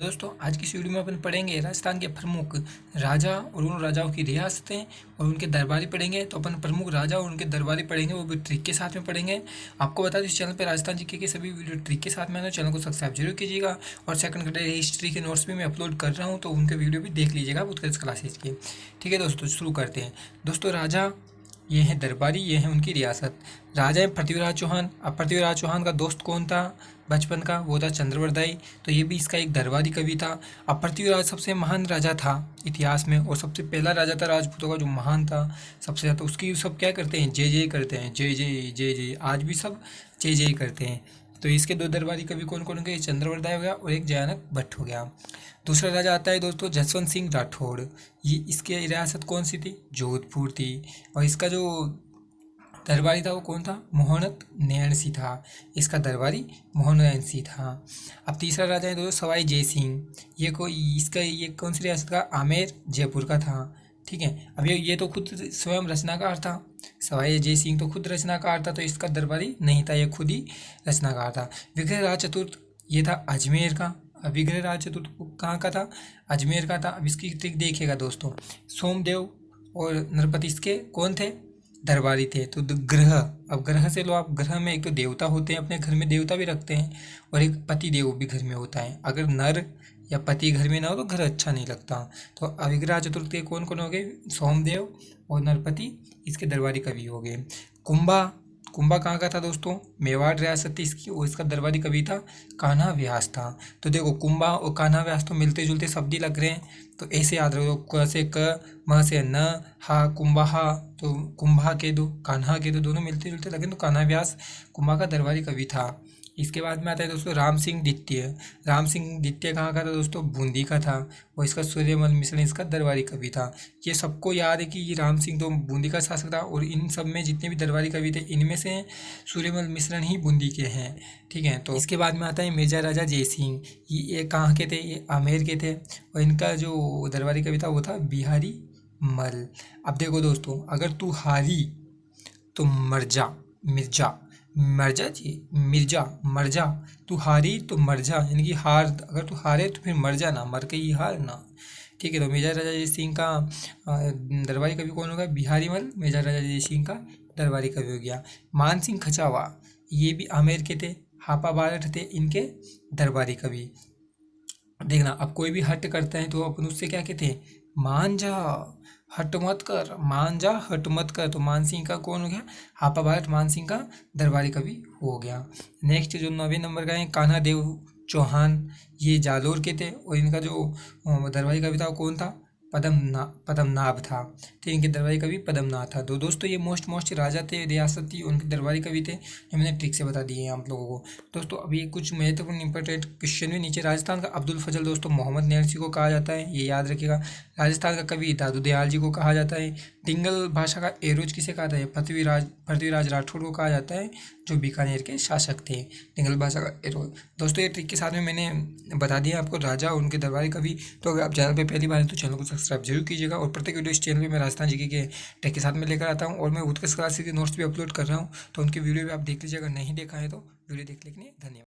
दोस्तों आज की इस वीडियो में अपन पढ़ेंगे राजस्थान के प्रमुख राजा और उन राजाओं की रियासतें और उनके दरबारी पढ़ेंगे। तो अपन प्रमुख राजा और उनके दरबारी पढ़ेंगे, वो भी ट्रिक के साथ में पढ़ेंगे। आपको बता दें इस चैनल पर राजस्थान जीके के सभी वीडियो ट्रिक के साथ में है, चैनल को सब्सक्राइब जरूर कीजिएगा। और सेकंड कैटेगरी हिस्ट्री के नोट्स भी मैं अपलोड कर रहा हूँ, तो उनके वीडियो भी देख लीजिएगा उत्कर्ष क्लासेज के। ठीक है दोस्तों, शुरू करते हैं। दोस्तों राजा ये हैं दरबारी, ये हैं उनकी रियासत। राजा है पृथ्वीराज चौहान। अब पृथ्वीराज चौहान का दोस्त कौन था बचपन का? वो था चंद्रवरदाई। तो ये भी इसका एक दरबारी कवि था। अब पृथ्वीराज सबसे महान राजा था इतिहास में, और सबसे पहला राजा था राजपूतों का जो महान था सबसे ज़्यादा। उसकी सब क्या करते हैं? जय जय करते हैं, जय जय जय जय। आज भी सब जय जय करते हैं। तो इसके दो दरबारी कवि कौन कौन हो गए? चंद्रवरदाई हो गया और एक जयानक भट्ट हो गया। दूसरा राजा आता है दोस्तों जसवंत सिंह राठौड़। ये इसकी रियासत कौन सी थी? जोधपुर थी। और इसका जो दरबारी था वो कौन था? मोहनत नैणसी था। इसका दरबारी मोहन नैणसी था। अब तीसरा राजा है दोस्तों सवाई जय सिंह। ये कौन सी रियासत का? आमेर जयपुर का था। ठीक है। अब ये तो खुद स्वयं रचनाकार था। सवाई जय सिंह तो खुद रचनाकार था, तो इसका दरबारी नहीं था, ये खुद ही रचनाकार था। विग्रह राज चतुर्थ ये था अजमेर का। अब विग्रह राज चतुर्थ कहाँ का था? अजमेर का था। अब इसकी ट्रिक देखिएगा दोस्तों। सोमदेव और नरपति इसके कौन थे? दरबारी थे। तो ग्रह, अब ग्रह से लो आप। ग्रह में एक तो देवता होते हैं, अपने घर में देवता भी रखते हैं, और एक पति देव भी घर में होता है। अगर नर या पति घर में ना हो तो घर अच्छा नहीं लगता। तो अविग्रह चतुर्थ के कौन कौन हो गए? सोमदेव और नरपति इसके दरबारी कवि हो गए। कुंभा, कुंभा कहाँ का था दोस्तों? मेवाड़ रियासत थी इसकी, और इसका दरबारी कवि था कान्हा व्यास था। तो देखो कुंभा और कान्हा व्यास तो मिलते जुलते शब्द ही लग रहे हैं, तो ऐसे याद रखो। क से क, म से न, हा कुंभा हा। तो कुंभा के दो, कान्हा के दो, दोनों मिलते जुलते लगे, तो कान्हा व्यास कुंभा का दरबारी कवि था। इसके बाद में आता है दोस्तों राम सिंह द्वितीय। राम सिंह द्वितीय कहाँ का था दोस्तों? बूंदी का था, और इसका सूर्यमल मिश्रण इसका दरबारी कवि था। ये सबको याद है कि ये राम सिंह तो बूंदी का शासक था, और इन सब में जितने भी दरबारी कवि थे इनमें से सूर्यमल मिश्रण ही बूंदी के हैं। ठीक है। तो इसके बाद में आता है मिर्जा राजा जय सिंह। ये कहाँ के थे? ये आमेर के थे, और इनका जो दरबारी कवि था वो था बिहारी मल। अब देखो दोस्तों, अगर तू हारी तो मर जा, मिर्जा, मर जी, मिर्जा मर जा। तू हारी तो मर जा, यानी कि हार, अगर तू हारे तो फिर मर जा, ना मर के ही हार ना। ठीक है। तो मेजर राजा जय सिंह का दरबारी कवि कौन होगा? बिहारी मल मेजर राजा जय सिंह का दरबारी कवि हो गया। मान सिंह खचावा, ये भी आमेर के थे, हापा बारठ थे इनके दरबारी कवि। देखना, अब कोई भी हट करता है तो अपन उससे क्या कहते हैं? मान जा, हट मत कर, मान जा हट मत कर। तो मान सिंह का कौन हो गया? हापा भारत मान सिंह का दरबारी कवि हो गया। नेक्स्ट जो 9वें नंबर का है कान्हा देव चौहान। ये जालोर के थे, और इनका जो दरबारी कवि था वो कौन था? पद्मनाभ था। ठीक, इनके दरबारी कवि पद्मनाभ था। तो दोस्तों ये मोस्ट राजा थे, रियासत थी, उनके दरबारी कवि थे, ये मैंने ट्रिक से बता दिए हैं आप लोगों को। दोस्तों अभी कुछ महत्वपूर्ण इंपॉर्टेंट क्वेश्चन भी नीचे। राजस्थान का अब्दुल फजल दोस्तों मोहम्मद नैणसी को कहा जाता है, ये याद रखिएगा। राजस्थान का कवि दादू दयाल जी को कहा जाता है। डिंगल भाषा का एरोज किसे कहा जाता है? पृथ्वीराज राठौड़ को कहा जाता है, जो बीकानेर के शासक थे। डिंगल भाषा का एरोज। दोस्तों ये ट्रिक के साथ में मैंने बता दिया आपको राजा और उनके दरबारी कवि। तो अगर आप चैनल पे पहली बार हैं तो चैनल को सब्सक्राइब जरूर कीजिएगा, और प्रत्येक वीडियो इस चैनल पे मैं राजस्थान जीके के ट्रिक के साथ में लेकर आता हूँ, और मैं उत्कर्ष क्लासेस के नोट्स भी अपलोड कर रहा हूँ, तो उनकी वीडियो भी आप देख लीजिए अगर नहीं देखा है तो। वीडियो देखने के लिए धन्यवाद।